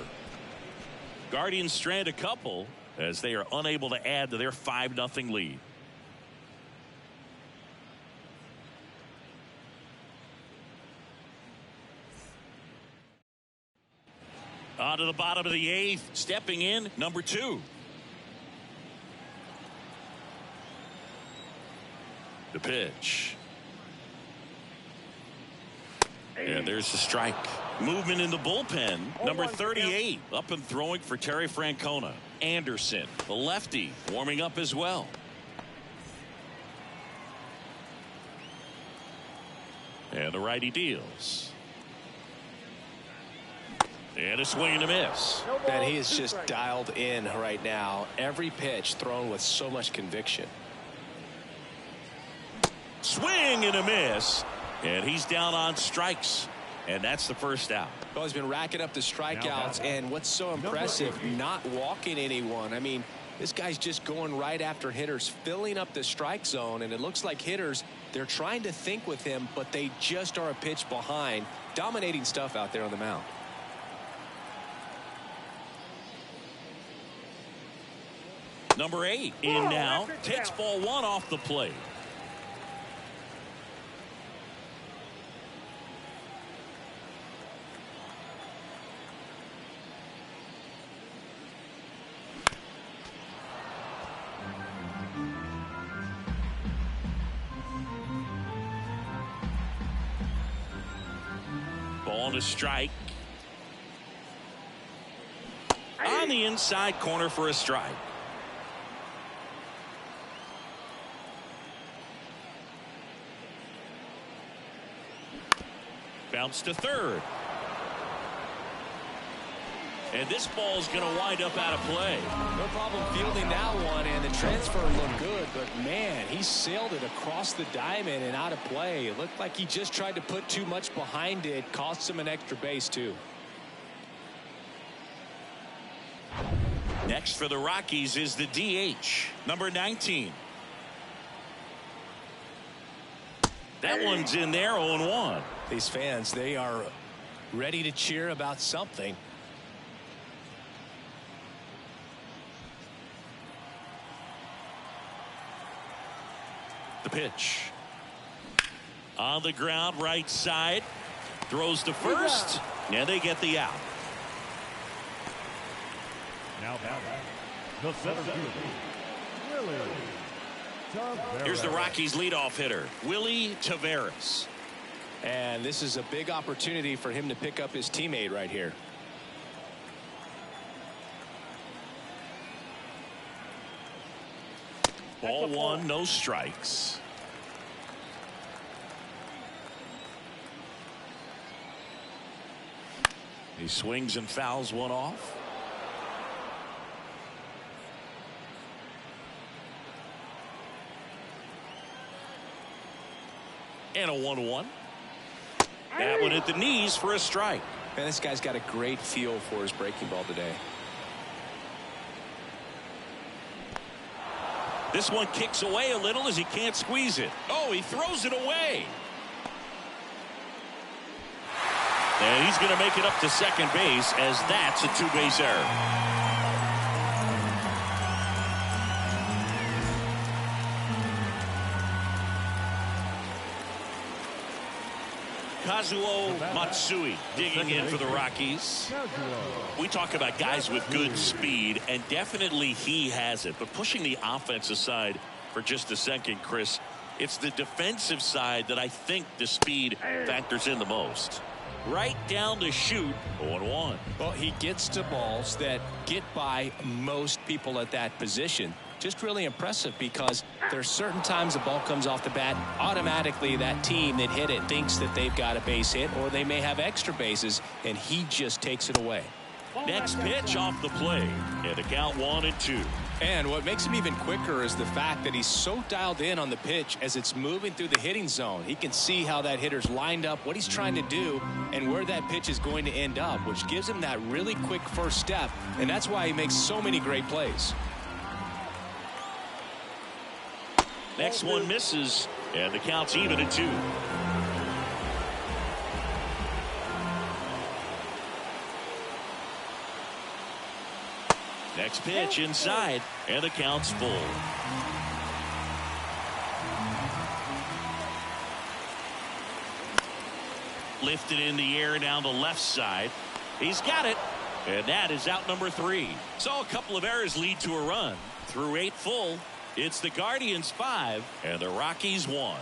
Guardians strand a couple as they are unable to add to their 5-0 lead. On to the bottom of the 8th. Stepping in, number 2. The pitch. And there's the strike. Movement in the bullpen. Number 38 up and throwing for Terry Francona. Anderson, the lefty, warming up as well. And the righty deals. And a swing and a miss.
And he is just dialed in right now. Every pitch thrown with so much conviction.
Swing and a miss. And he's down on strikes. And that's the first out.
Well, he's been racking up the strikeouts, and what's so impressive, not walking anyone. I mean, this guy's just going right after hitters, filling up the strike zone, and it looks like hitters, they're trying to think with him, but they just are a pitch behind. Dominating stuff out there on the mound.
Number 8 in now. Takes ball 1 off the plate. Ball to strike. On the inside corner for a strike. Bounce to third. And this ball is going to wind up out of play.
No problem fielding that one, and the transfer looked good, but man, he sailed it across the diamond and out of play. It looked like he just tried to put too much behind it. Cost him an extra base too.
Next for the Rockies is the DH, number 19. That one's in there, 0-1.
These fans, they are ready to cheer about something.
The pitch. On the ground, right side. Throws to first. And they get the out.
Now the center fielder, Willie Taveras.
Here's the Rockies leadoff hitter, Willie Taveras.
And this is a big opportunity for him to pick up his teammate right here.
Ball 1, no strikes. He swings and fouls one off. And a 1-1. That one at the knees for a strike.
Man, this guy's got a great feel for his breaking ball today.
This one kicks away a little as he can't squeeze it. Oh, he throws it away. And he's going to make it up to second base as that's a two-base error. Kazuo Matsui digging in for the Rockies. We talk about guys with good speed, and definitely he has it. But pushing the offense aside for just a second, Chris, it's the defensive side that I think the speed factors in the most. Right down the chute, 0-1.
Well, he gets to balls that get by most people at that position. Just really impressive because there's certain times the ball comes off the bat, automatically that team that hit it thinks that they've got a base hit or they may have extra bases, and he just takes it away.
Next pitch off the plate, and the count 1-2.
And what makes him even quicker is the fact that he's so dialed in on the pitch as it's moving through the hitting zone. He can see how that hitter's lined up, what he's trying to do, and where that pitch is going to end up, which gives him that really quick first step, and that's why he makes so many great plays.
Next one misses, and the count's even at 2. Next pitch inside, and the count's full. Lifted in the air down the left side. He's got it. And that is out number 3. So a couple of errors lead to a run. Through 8 full, it's the Guardians 5 and the Rockies 1.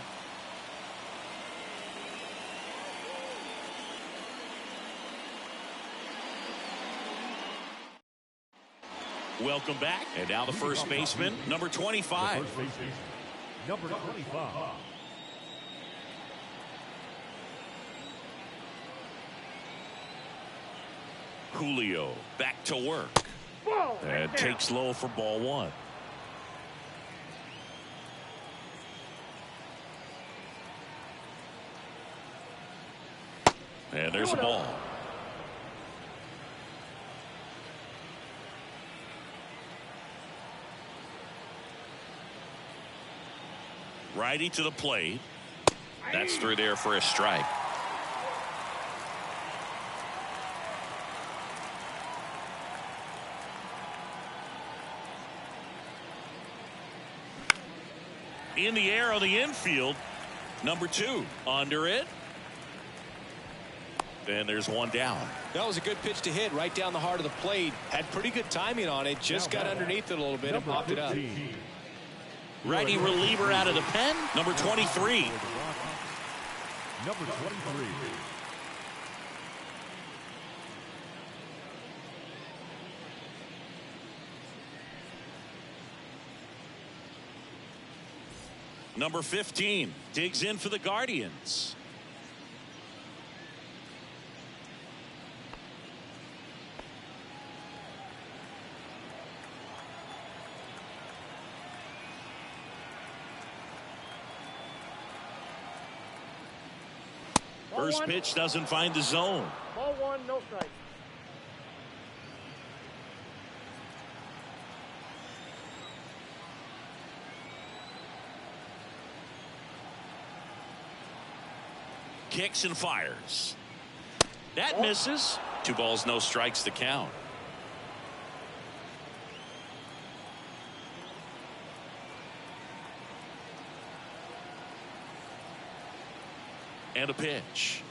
Welcome back. And now the first baseman, number 25.
First baseman, number 25.
Julio back to work. And takes low for ball 1. And there's a ball. Righty to the plate. That's through there for a strike. In the air on the infield, number 2 under it. And there's one down.
That was a good pitch to hit right down the heart of the plate. Had pretty good timing on it. Just got underneath it a little bit and popped it up.
Righty reliever out of the pen, number 23.
Number 23.
Number 15 digs in for the Guardians. First pitch doesn't find the zone.
Ball 1, no strike.
Kicks and fires. That misses. 2 balls, no strikes to count. And a pitch.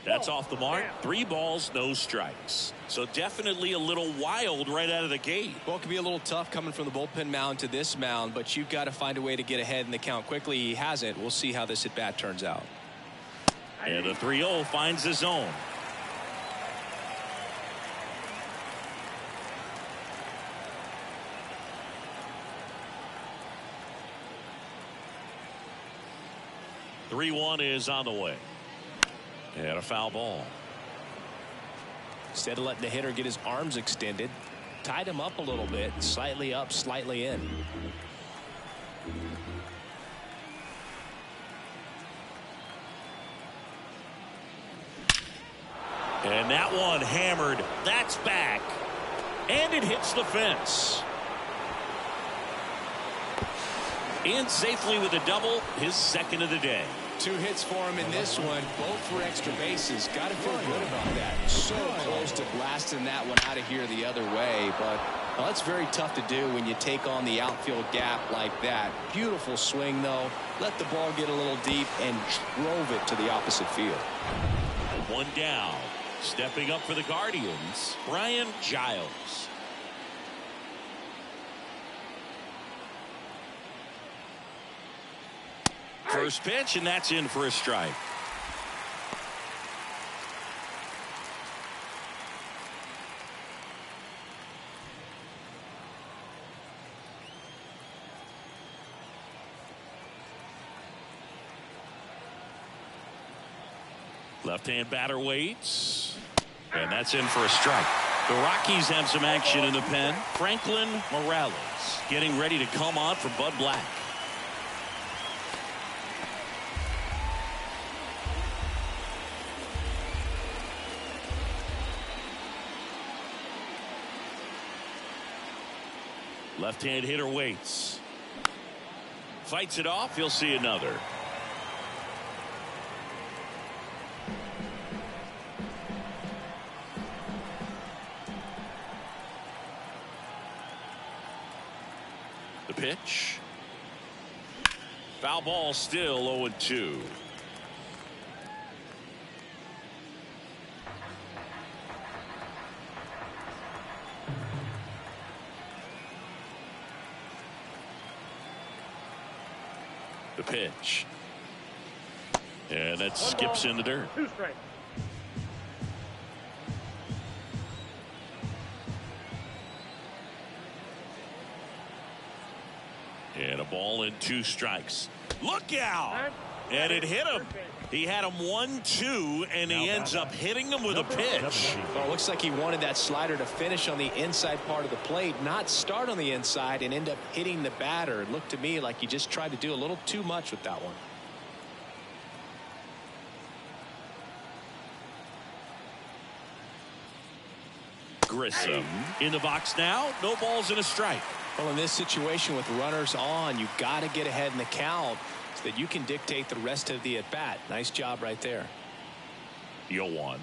That's off the mark. 3 balls, no strikes. So definitely a little wild right out of the gate.
Well, it can be a little tough coming from the bullpen mound to this mound, but you've got to find a way to get ahead in the count quickly. He hasn't. We'll see how this at bat turns out.
And the 3-0 finds the zone. The 3-1 is on the way. And a foul ball.
Instead of letting the hitter get his arms extended, tied him up a little bit, slightly up, slightly in.
And that one hammered. That's back. And it hits the fence. In safely with a double, his second of the day.
2 hits for him in this one, both for extra bases. Got to feel good about that. So close to blasting that one out of here the other way, but well, that's very tough to do when you take on the outfield gap like that. Beautiful swing, though. Let the ball get a little deep and drove it to the opposite field.
1 down. Stepping up for the Guardians, Brian Giles. First pitch, and that's in for a strike. Left-hand batter waits. And that's in for a strike. The Rockies have some action in the pen. Franklin Morales getting ready to come on for Bud Black. Left-hand hitter waits. Fights it off. He'll see another. The pitch. Foul ball, still 0-2. The pitch. And that skips in the dirt.
2 strikes.
And a ball and 2 strikes. Look out! And it hit him. He had him 1-2, and he ends up hitting him with a pitch.
Well, it looks like he wanted that slider to finish on the inside part of the plate, not start on the inside and end up hitting the batter. It looked to me like he just tried to do a little too much with that one.
Grissom in the box now. No balls and a strike.
Well, in this situation with runners on, you've got to get ahead in the count so that you can dictate the rest of the at-bat. Nice job right there.
0-1.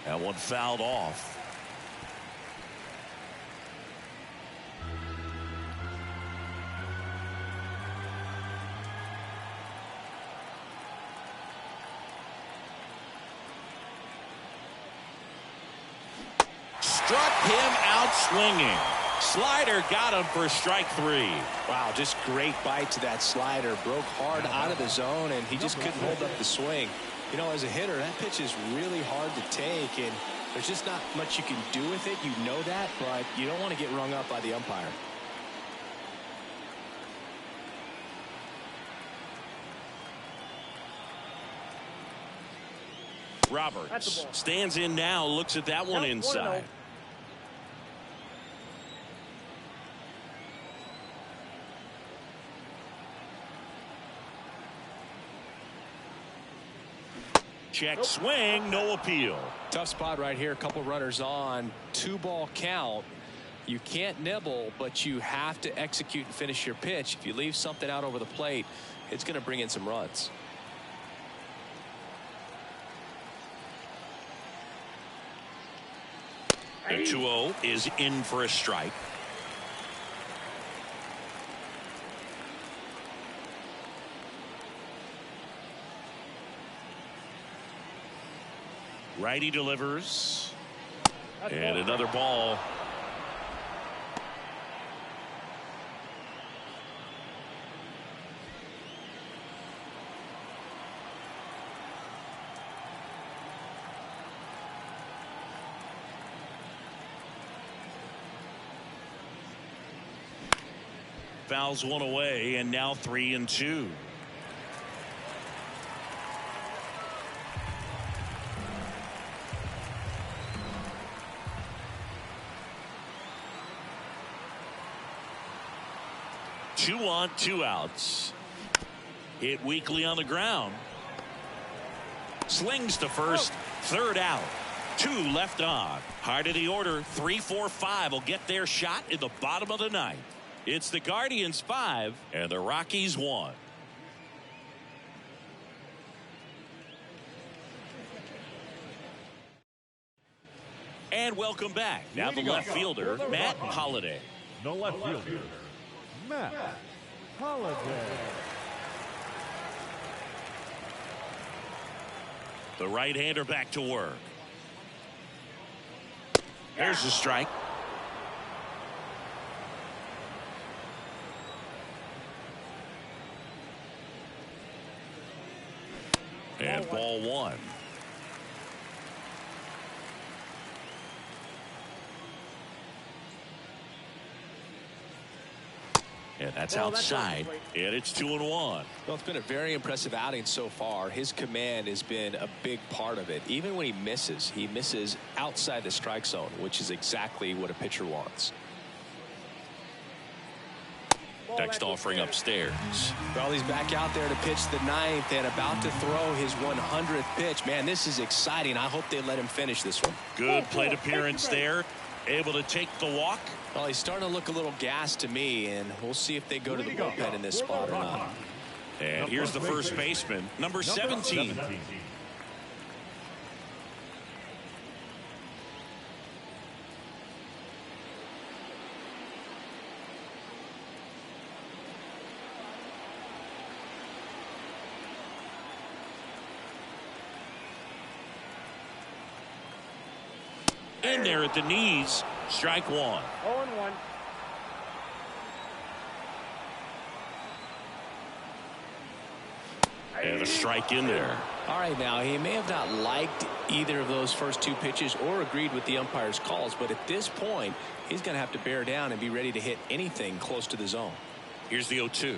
That one fouled off. Struck him out swinging. Slider got him for strike 3.
Wow, just great bite to that slider. Broke hard out of the zone, and he just couldn't hold up the swing. You know, as a hitter, that pitch is really hard to take, and there's just not much you can do with it. You know that, but you don't want to get rung up by the umpire.
Roberts stands in now, looks at that one inside.
1-0.
Check swing, no appeal.
Tough spot right here. A couple runners on. 2-ball count. You can't nibble, but you have to execute and finish your pitch. If you leave something out over the plate, it's going to bring in some runs.
The 2-0 is in for a strike. Righty delivers. And another ball. Fouls one away, and now 3-2. Two on, 2 outs. Hit weakly on the ground. Slings to first. Third out. 2 left on. Heart of the order. 3, 4, 5 will get their shot in the bottom of the ninth. It's the Guardians 5 and the Rockies 1. And welcome back. Now the left fielder, Matt Holliday.
The left fielder, Matt Holliday.
The right-hander back to work. There's the strike. And ball 1. And that's outside. And it's 2-1.
Well, it's been a very impressive outing so far. His command has been a big part of it. Even when he misses outside the strike zone, which is exactly what a pitcher wants.
Next offering upstairs.
Well, he's back out there to pitch the 9th and about to throw his 100th pitch. Man, this is exciting. I hope they let him finish this one.
Good plate appearance there. Able to take the walk.
Well, he's starting to look a little gassed to me, and we'll see if they go to the bullpen in this spot or not.
And here's the first baseman, number 17. In there at the knees. Strike 1.
0-1.
And a strike in there.
All right, now he may have not liked either of those first two pitches or agreed with the umpire's calls, but at this point he's going to have to bear down and be ready to hit anything close to the zone.
Here's the 0-2.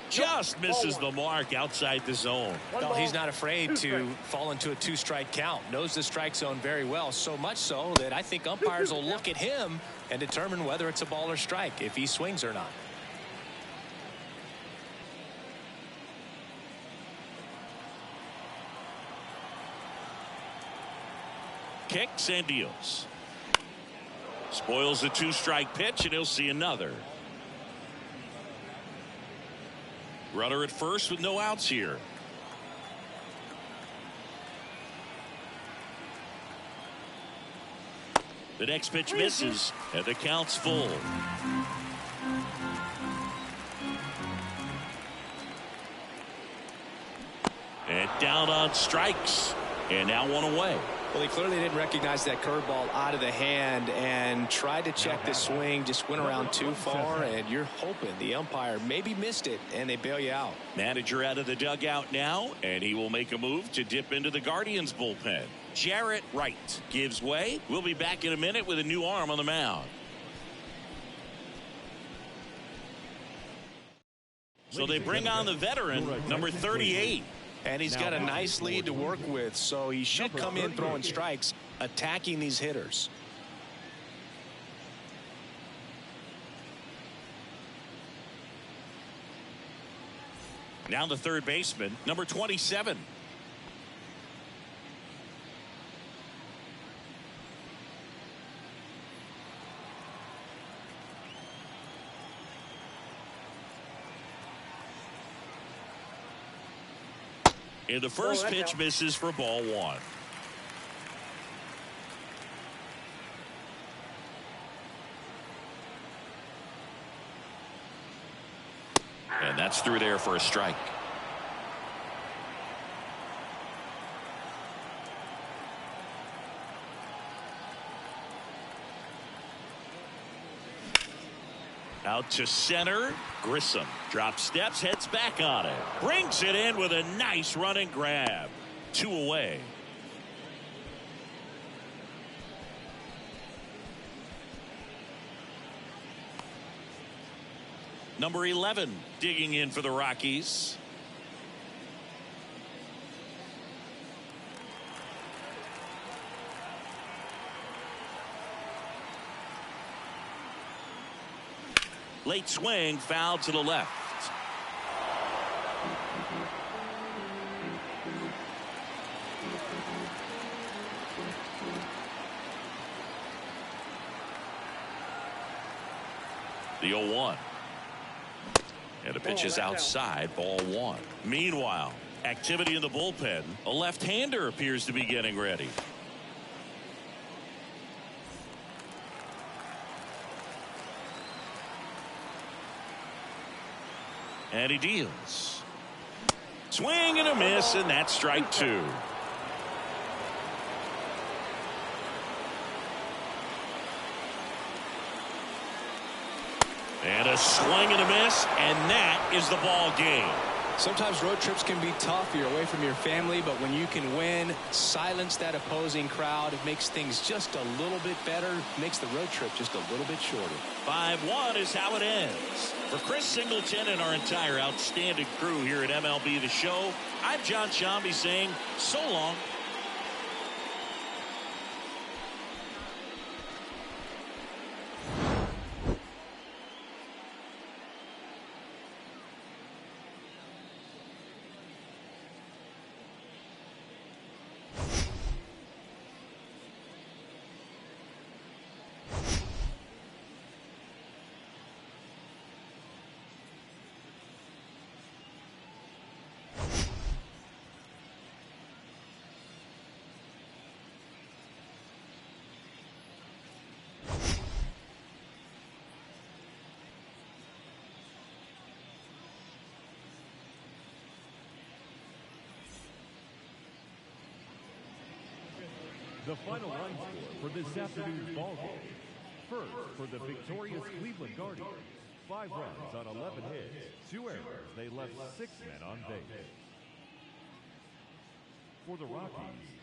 Just misses the mark outside the zone.
No, he's not afraid to fall into a two-strike count. Knows the strike zone very well, so much so that I think umpires will look at him and determine whether it's a ball or strike, if he swings or not.
Kicks and deals. Spoils the two-strike pitch, and he'll see another. Runner at first with no outs here. The next pitch misses, and the count's full. And down on strikes, and now one away.
Well, he clearly didn't recognize that curveball out of the hand and tried to check the swing, just went around too far, and you're hoping the umpire maybe missed it and they bail you out.
Manager out of the dugout now, and he will make a move to dip into the Guardians bullpen. Jarrett Wright gives way. We'll be back in a minute with a new arm on the mound. So they bring on the veteran, number 38.
And he's got a nice lead to work with, so he should come in throwing strikes, attacking these hitters.
Now the third baseman, number 27. And the first pitch misses for ball one. And that's through there for a strike. Out to center. Grissom drops steps, heads back on it. Brings it in with a nice running grab. 2 away. Number 11 digging in for the Rockies. Late swing, foul to the left. The 0-1. And the pitch is outside, ball one. Meanwhile, activity in the bullpen. A left-hander appears to be getting ready. And he deals. Swing and a miss, and that's strike two. And a swing and a miss, and that is the ball game.
Sometimes road trips can be tough. You're away from your family, but when you can win, silence that opposing crowd, it makes things just a little bit better, makes the road trip just a little bit shorter.
5-1 is how it ends. For Chris Singleton and our entire outstanding crew here at MLB The Show, I'm John Shambi saying so long.
The final line score for this afternoon's ball game. First, for the victorious Cleveland Guardians, 5 runs on 11 hits, 2 errors. They left 6 men on base. For the Rockies,